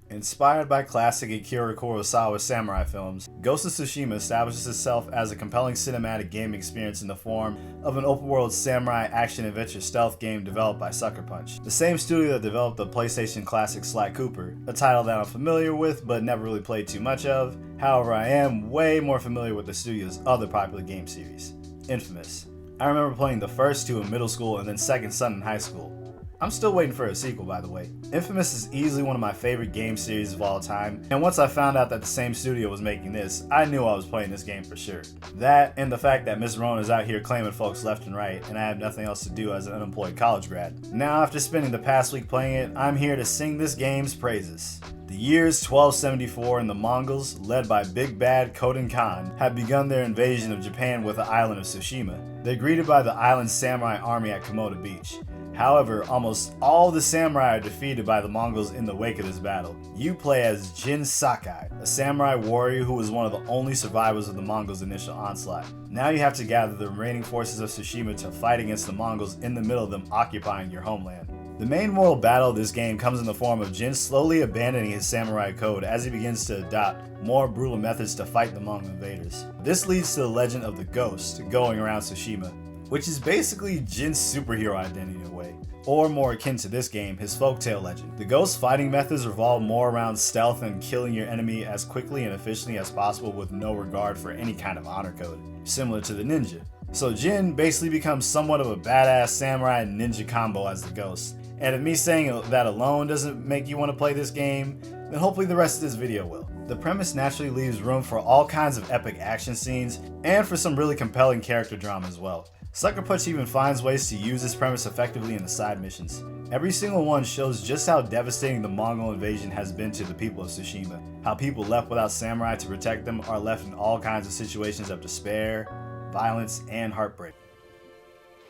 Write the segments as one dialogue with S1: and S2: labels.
S1: Inspired by classic Akira Kurosawa samurai films, Ghost of Tsushima establishes itself as a compelling cinematic gaming experience in the form of an open-world samurai action-adventure stealth game developed by Sucker Punch, the same studio that developed the PlayStation classic Sly Cooper, a title that I'm familiar with but never really played too much of. However, I am way more familiar with the studio's other popular game series, Infamous. I remember playing the first two in middle school and then Second Son in high school. I'm still waiting for a sequel, by the way. Infamous is easily one of my favorite game series of all time, and once I found out that the same studio was making this, I knew I was playing this game for sure. That, and the fact that Miss Rona is out here claiming folks left and right, and I have nothing else to do as an unemployed college grad. Now, after spending the past week playing it, I'm here to sing this game's praises. The year's 1274 and the Mongols, led by Big Bad Koden Khan, had begun their invasion of Japan with the island of Tsushima. They're greeted by the island's samurai army at Komoda Beach. However, almost all the samurai are defeated by the Mongols in the wake of this battle. You play as Jin Sakai, a samurai warrior who was one of the only survivors of the Mongols' initial onslaught. Now you have to gather the remaining forces of Tsushima to fight against the Mongols in the middle of them occupying your homeland. The main moral battle of this game comes in the form of Jin slowly abandoning his samurai code as he begins to adopt more brutal methods to fight the Mongol invaders. This leads to the legend of the Ghost going around Tsushima, which is basically Jin's superhero identity in a way, or more akin to this game, his folktale legend. The Ghost's fighting methods revolve more around stealth and killing your enemy as quickly and efficiently as possible with no regard for any kind of honor code, similar to the ninja. So Jin basically becomes somewhat of a badass samurai and ninja combo as the Ghost. And if me saying that alone doesn't make you want to play this game, then hopefully the rest of this video will. The premise naturally leaves room for all kinds of epic action scenes, and for some really compelling character drama as well. Sucker Punch even finds ways to use this premise effectively in the side missions. Every single one shows just how devastating the Mongol invasion has been to the people of Tsushima, how people left without samurai to protect them are left in all kinds of situations of despair, violence, and heartbreak.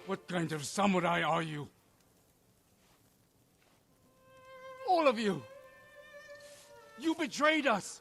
S2: What kind of samurai are you? All of you! You betrayed us!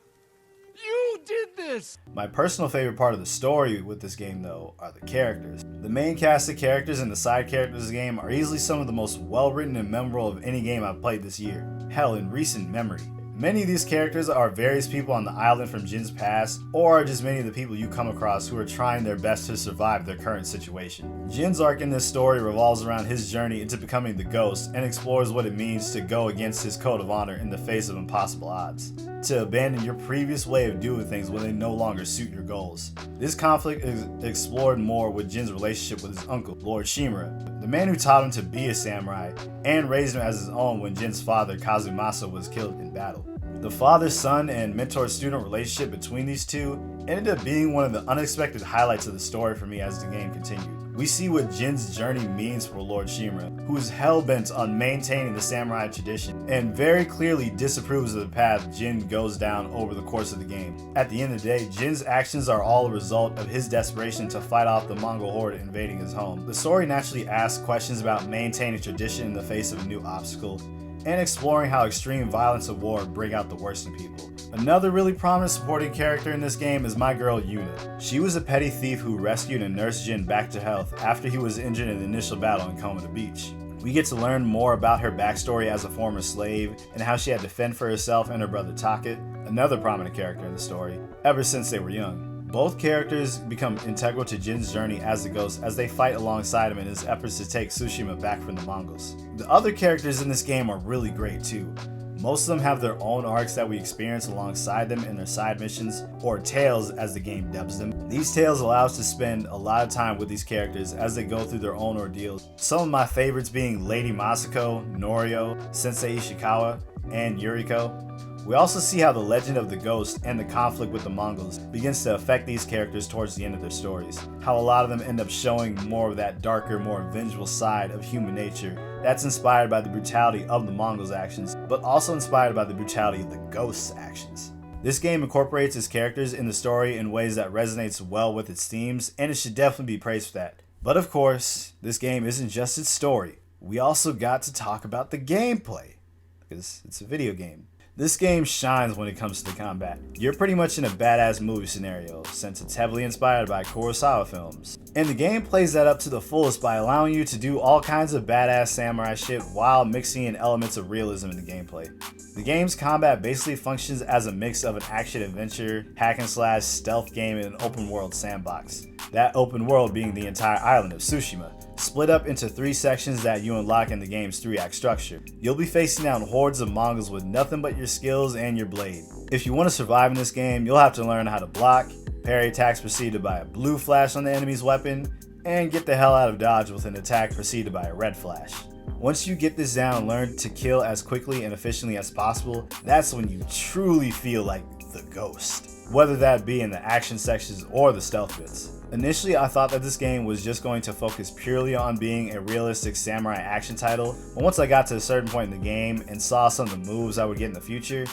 S2: You did this!
S1: My personal favorite part of the story with this game, though, are the characters. The main cast of characters and the side characters of the game are easily some of the most well-written and memorable of any game I've played this year. Hell, in recent memory. Many of these characters are various people on the island from Jin's past, or are just many of the people you come across who are trying their best to survive their current situation. Jin's arc in this story revolves around his journey into becoming the Ghost and explores what it means to go against his code of honor in the face of impossible odds. To abandon your previous way of doing things when they no longer suit your goals. This conflict is explored more with Jin's relationship with his uncle, Lord Shimura, the man who taught him to be a samurai and raised him as his own when Jin's father, Kazumasa, was killed in battle. The father-son and mentor-student relationship between these two ended up being one of the unexpected highlights of the story for me as the game continued. We see what Jin's journey means for Lord Shimura, who is hell-bent on maintaining the samurai tradition, and very clearly disapproves of the path Jin goes down over the course of the game. At the end of the day, Jin's actions are all a result of his desperation to fight off the Mongol horde invading his home. The story naturally asks questions about maintaining tradition in the face of a new obstacle, and exploring how extreme violence of war bring out the worst in people. Another really prominent supporting character in this game is my girl Yuna. She was a petty thief who rescued and nursed Jin back to health after he was injured in the initial battle in Komoda Beach. We get to learn more about her backstory as a former slave and how she had to fend for herself and her brother Taka, another prominent character in the story, ever since they were young. Both characters become integral to Jin's journey as the Ghost as they fight alongside him in his efforts to take Tsushima back from the Mongols. The other characters in this game are really great too. Most of them have their own arcs that we experience alongside them in their side missions, or tales as the game dubs them. These tales allow us to spend a lot of time with these characters as they go through their own ordeals. Some of my favorites being Lady Masako, Norio, Sensei Ishikawa, and Yuriko. We also see how the legend of the Ghost and the conflict with the Mongols begins to affect these characters towards the end of their stories. How a lot of them end up showing more of that darker, more vengeful side of human nature that's inspired by the brutality of the Mongols' actions, but also inspired by the brutality of the Ghost's actions. This game incorporates its characters in the story in ways that resonates well with its themes, and it should definitely be praised for that. But of course, this game isn't just its story. We also got to talk about the gameplay, because it's a video game. This game shines when it comes to the combat. You're pretty much in a badass movie scenario, since it's heavily inspired by Kurosawa films. And the game plays that up to the fullest by allowing you to do all kinds of badass samurai shit while mixing in elements of realism in the gameplay. The game's combat basically functions as a mix of an action-adventure, hack-and-slash stealth game in an open-world sandbox. That open world being the entire island of Tsushima, split up into 3 sections that you unlock in the game's 3-act structure. You'll be facing down hordes of Mongols with nothing but your skills and your blade. If you want to survive in this game, you'll have to learn how to block, parry attacks preceded by a blue flash on the enemy's weapon, and get the hell out of dodge with an attack preceded by a red flash. Once you get this down and learn to kill as quickly and efficiently as possible, that's when you truly feel like the ghost, whether that be in the action sections or the stealth bits. Initially, I thought that this game was just going to focus purely on being a realistic samurai action title, but once I got to a certain point in the game and saw some of the moves I would get in the future,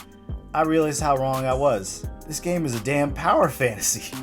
S1: I realized how wrong I was. This game is a damn power fantasy.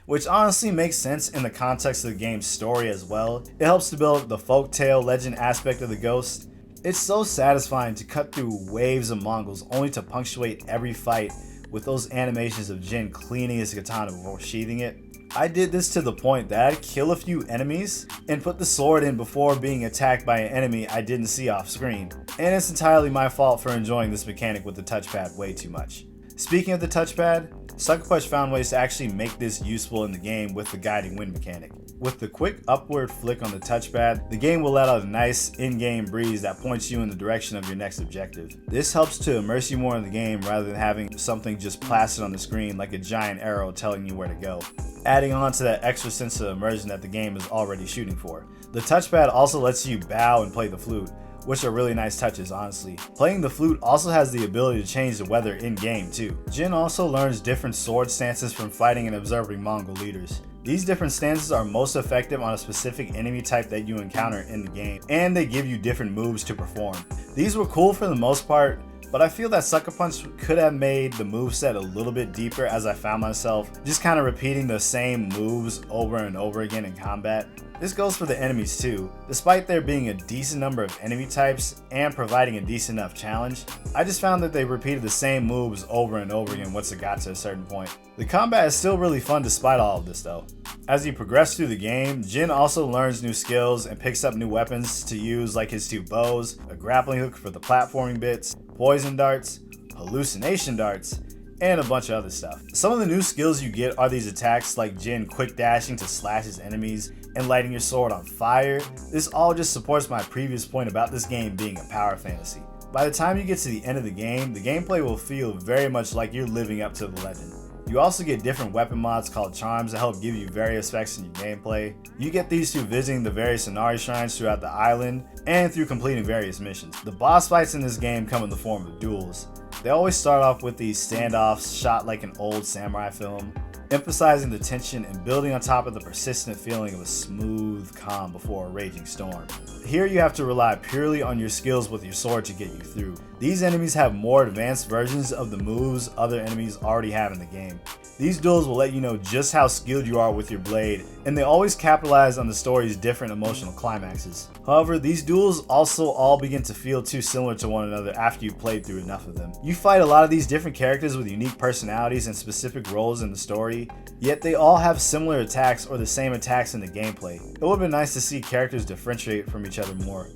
S1: Which honestly makes sense in the context of the game's story as well. It helps to build the folktale legend aspect of the ghost. It's so satisfying to cut through waves of Mongols only to punctuate every fight with those animations of Jin cleaning his katana before sheathing it. I did this to the point that I'd kill a few enemies and put the sword in before being attacked by an enemy I didn't see off screen. And it's entirely my fault for enjoying this mechanic with the touchpad way too much. Speaking of the touchpad, Sucker Punch found ways to actually make this useful in the game with the guiding wind mechanic. With the quick upward flick on the touchpad, the game will let out a nice in-game breeze that points you in the direction of your next objective. This helps to immerse you more in the game rather than having something just plastered on the screen like a giant arrow telling you where to go, adding on to that extra sense of immersion that the game is already shooting for. The touchpad also lets you bow and play the flute, which are really nice touches, honestly. Playing the flute also has the ability to change the weather in-game too. Jin also learns different sword stances from fighting and observing Mongol leaders. These different stances are most effective on a specific enemy type that you encounter in the game, and they give you different moves to perform. These were cool for the most part, but I feel that Sucker Punch could have made the moveset a little bit deeper, as I found myself just kind of repeating the same moves over and over again in combat. This goes for the enemies too. Despite there being a decent number of enemy types and providing a decent enough challenge, I just found that they repeated the same moves over and over again once it got to a certain point. The combat is still really fun despite all of this though. As you progress through the game, Jin also learns new skills and picks up new weapons to use, like his 2 bows, a grappling hook for the platforming bits, poison darts, hallucination darts, and a bunch of other stuff. Some of the new skills you get are these attacks like Jin quick dashing to slash his enemies and lighting your sword on fire. This all just supports my previous point about this game being a power fantasy. By the time you get to the end of the gameplay will feel very much like you're living up to the legend. You also get different weapon mods called charms that help give you various effects in your gameplay. You get these through visiting the various Inari shrines throughout the island and through completing various missions. The boss fights in this game come in the form of duels. They always start off with these standoffs shot like an old samurai film, emphasizing the tension and building on top of the persistent feeling of a smooth calm before a raging storm. Here you have to rely purely on your skills with your sword to get you through. These enemies have more advanced versions of the moves other enemies already have in the game. These duels will let you know just how skilled you are with your blade, and they always capitalize on the story's different emotional climaxes. However, these duels also all begin to feel too similar to one another after you've played through enough of them. You fight a lot of these different characters with unique personalities and specific roles in the story, yet they all have similar attacks or the same attacks in the gameplay. It would have been nice to see characters differentiate from each other more.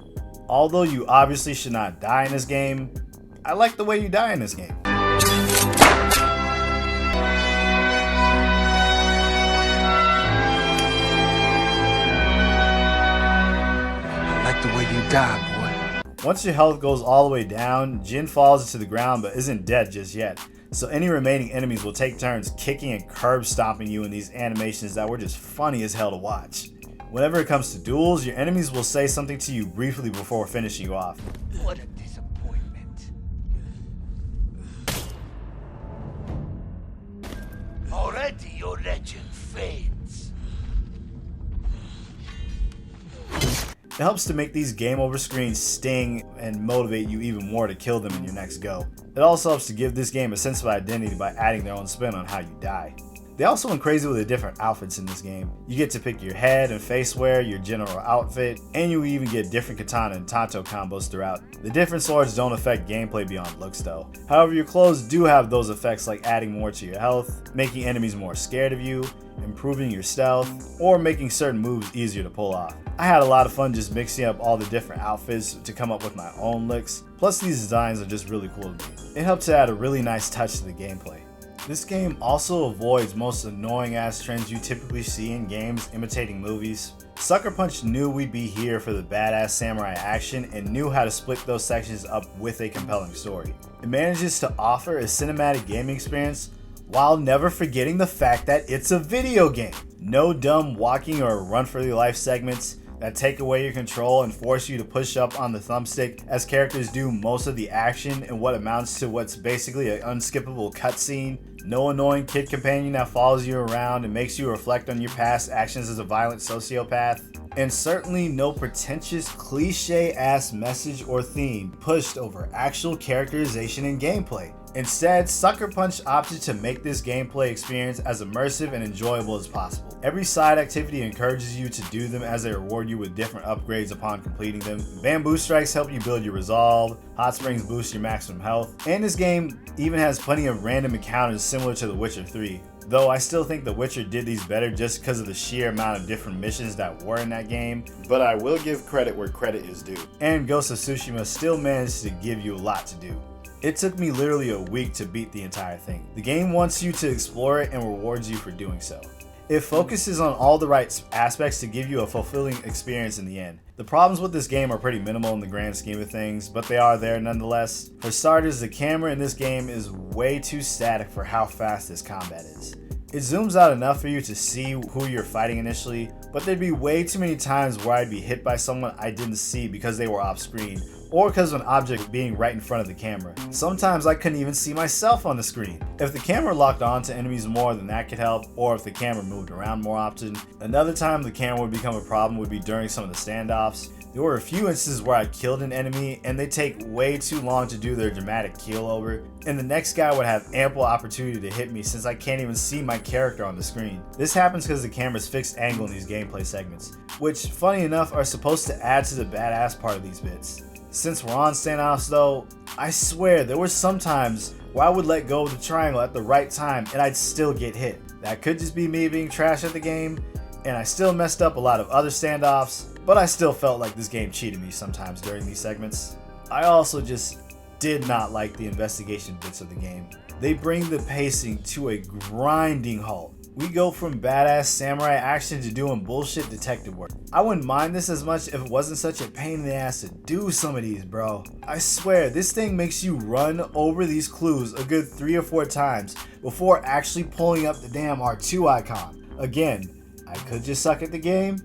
S1: Although you obviously should not die in this game, I like the way you die in this game.
S2: The way you die, boy.
S1: Once your health goes all the way down, Jin falls into the ground but isn't dead just yet, so any remaining enemies will take turns kicking and curb stomping you in these animations that were just funny as hell to watch. Whenever it comes to duels, your enemies will say something to you briefly before finishing you off.
S2: What a disappointment. Already your legend fades.
S1: It helps to make these game over screens sting and motivate you even more to kill them in your next go. It also helps to give this game a sense of identity by adding their own spin on how you die. They also went crazy with the different outfits in this game. You get to pick your head and face wear, your general outfit, and you even get different katana and tanto combos throughout. The different swords don't affect gameplay beyond looks though. However, your clothes do have those effects like adding more to your health, making enemies more scared of you, improving your stealth, or making certain moves easier to pull off. I had a lot of fun just mixing up all the different outfits to come up with my own looks, plus these designs are just really cool to me. It helped to add a really nice touch to the gameplay. This game also avoids most annoying ass trends you typically see in games imitating movies. Sucker Punch knew we'd be here for the badass samurai action and knew how to split those sections up with a compelling story. It manages to offer a cinematic gaming experience while never forgetting the fact that it's a video game. No dumb walking or run for your life segments that take away your control and force you to push up on the thumbstick as characters do most of the action in what amounts to what's basically an unskippable cutscene. No annoying kid companion that follows you around and makes you reflect on your past actions as a violent sociopath. And certainly no pretentious cliche ass message or theme pushed over actual characterization and gameplay. Instead, Sucker Punch opted to make this gameplay experience as immersive and enjoyable as possible. Every side activity encourages you to do them as they reward you with different upgrades upon completing them. Bamboo strikes help you build your resolve, hot springs boost your maximum health, and this game even has plenty of random encounters similar to The Witcher 3. Though I still think The Witcher did these better just because of the sheer amount of different missions that were in that game, but I will give credit where credit is due. And Ghost of Tsushima still managed to give you a lot to do. It took me literally a week to beat the entire thing. The game wants you to explore it and rewards you for doing so. It focuses on all the right aspects to give you a fulfilling experience in the end. The problems with this game are pretty minimal in the grand scheme of things, but they are there nonetheless. For starters, the camera in this game is way too static for how fast this combat is. It zooms out enough for you to see who you're fighting initially, but there'd be way too many times where I'd be hit by someone I didn't see because they were off screen, or because of an object being right in front of the camera. Sometimes I couldn't even see myself on the screen. If the camera locked on to enemies more, then that could help, or if the camera moved around more often. Another time the camera would become a problem would be during some of the standoffs. There were a few instances where I killed an enemy and they take way too long to do their dramatic keel over, and the next guy would have ample opportunity to hit me since I can't even see my character on the screen. This happens because the camera's fixed angle in these gameplay segments, which funny enough are supposed to add to the badass part of these bits. Since we're on standoffs though, I swear there were some times where I would let go of the triangle at the right time and I'd still get hit. That could just be me being trash at the game, and I still messed up a lot of other standoffs, but I still felt like this game cheated me sometimes during these segments. I also just did not like the investigation bits of the game. They bring the pacing to a grinding halt. We go from badass samurai action to doing bullshit detective work. I wouldn't mind this as much if it wasn't such a pain in the ass to do some of these, bro. I swear, this thing makes you run over these clues a good 3 or 4 times before actually pulling up the damn R2 icon. Again, I could just suck at the game,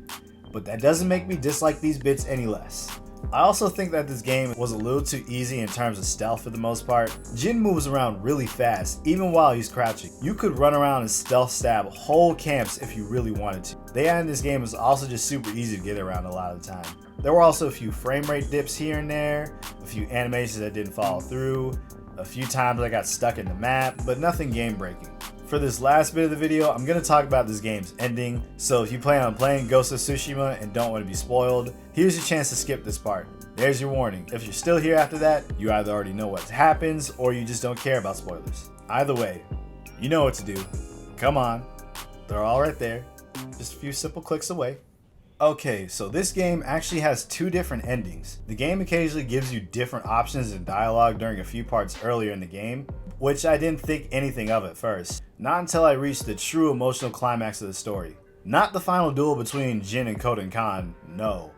S1: but that doesn't make me dislike these bits any less. I also think that this game was a little too easy in terms of stealth for the most part. Jin moves around really fast, even while he's crouching. You could run around and stealth stab whole camps if you really wanted to. The AI in this game is also just super easy to get around a lot of the time. There were also a few frame rate dips here and there, a few animations that didn't follow through, a few times I got stuck in the map, but nothing game breaking. For this last bit of the video, I'm going to talk about this game's ending, so if you plan on playing Ghost of Tsushima and don't want to be spoiled, here's your chance to skip this part. There's your warning. If you're still here after that, you either already know what happens or you just don't care about spoilers. Either way, you know what to do. Come on, they're all right there, just a few simple clicks away. Okay, so this game actually has 2 different endings. The game occasionally gives you different options and dialogue during a few parts earlier in the game, which I didn't think anything of at first. Not until I reached the true emotional climax of the story. Not the final duel between Jin and Koden Khan, no.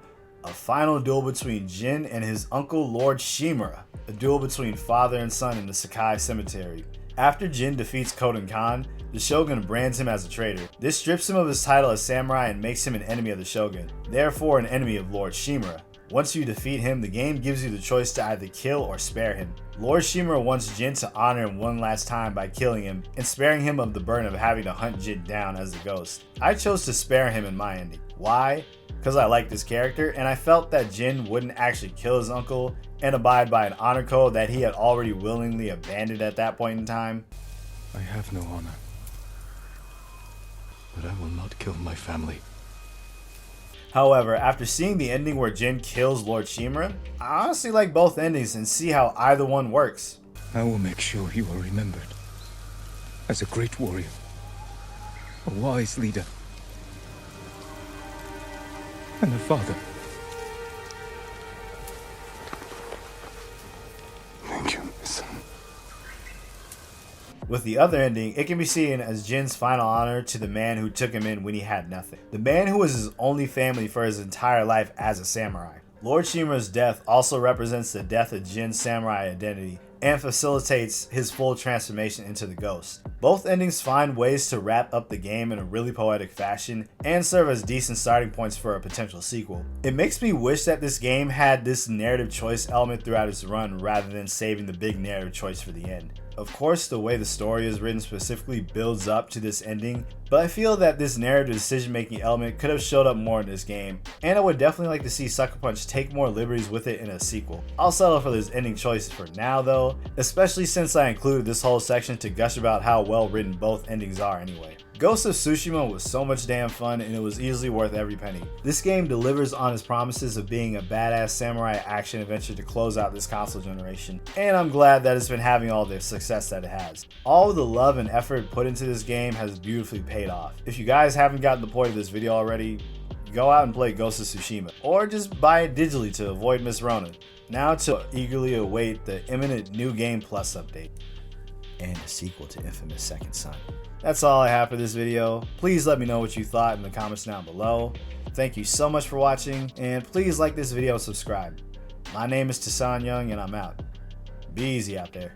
S1: A final duel between Jin and his uncle Lord Shimura. A duel between father and son in the Sakai Cemetery. After Jin defeats Koden Khan, the Shogun brands him as a traitor. This strips him of his title as samurai and makes him an enemy of the Shogun, therefore an enemy of Lord Shimura. Once you defeat him, the game gives you the choice to either kill or spare him. Lord Shimura wants Jin to honor him one last time by killing him and sparing him of the burden of having to hunt Jin down as the ghost. I chose to spare him in my ending. Why? because I liked his character, and I felt that Jin wouldn't actually kill his uncle and abide by an honor code that he had already willingly abandoned at that point in time.
S3: I have no honor, but I will not kill my family.
S1: However, after seeing the ending where Jin kills Lord Shimura, I honestly like both endings and see how either one works.
S3: I will make sure you are remembered as a great warrior, a wise leader, and a father. Thank you, my son.
S1: With the other ending, it can be seen as Jin's final honor to the man who took him in when he had nothing. The man who was his only family for his entire life as a samurai. Lord Shimura's death also represents the death of Jin's samurai identity and facilitates his full transformation into the ghost. Both endings find ways to wrap up the game in a really poetic fashion and serve as decent starting points for a potential sequel. It makes me wish that this game had this narrative choice element throughout its run rather than saving the big narrative choice for the end. Of course, the way the story is written specifically builds up to this ending, but I feel that this narrative decision-making element could have showed up more in this game, and I would definitely like to see Sucker Punch take more liberties with it in a sequel. I'll settle for this ending choice for now though, especially since I included this whole section to gush about how well written both endings are anyway. Ghost of Tsushima was so much damn fun and it was easily worth every penny. This game delivers on its promises of being a badass samurai action adventure to close out this console generation, and I'm glad that it's been having all the success that it has. All of the love and effort put into this game has beautifully paid off. If you guys haven't gotten the point of this video already, go out and play Ghost of Tsushima, or just buy it digitally to avoid Miss Rona. Now to eagerly await the imminent New Game Plus update and a sequel to Infamous Second Son. That's all I have for this video. Please let me know what you thought in the comments down below. Thank you so much for watching, and please like this video and subscribe. My name is Tasan Young, and I'm out. Be easy out there.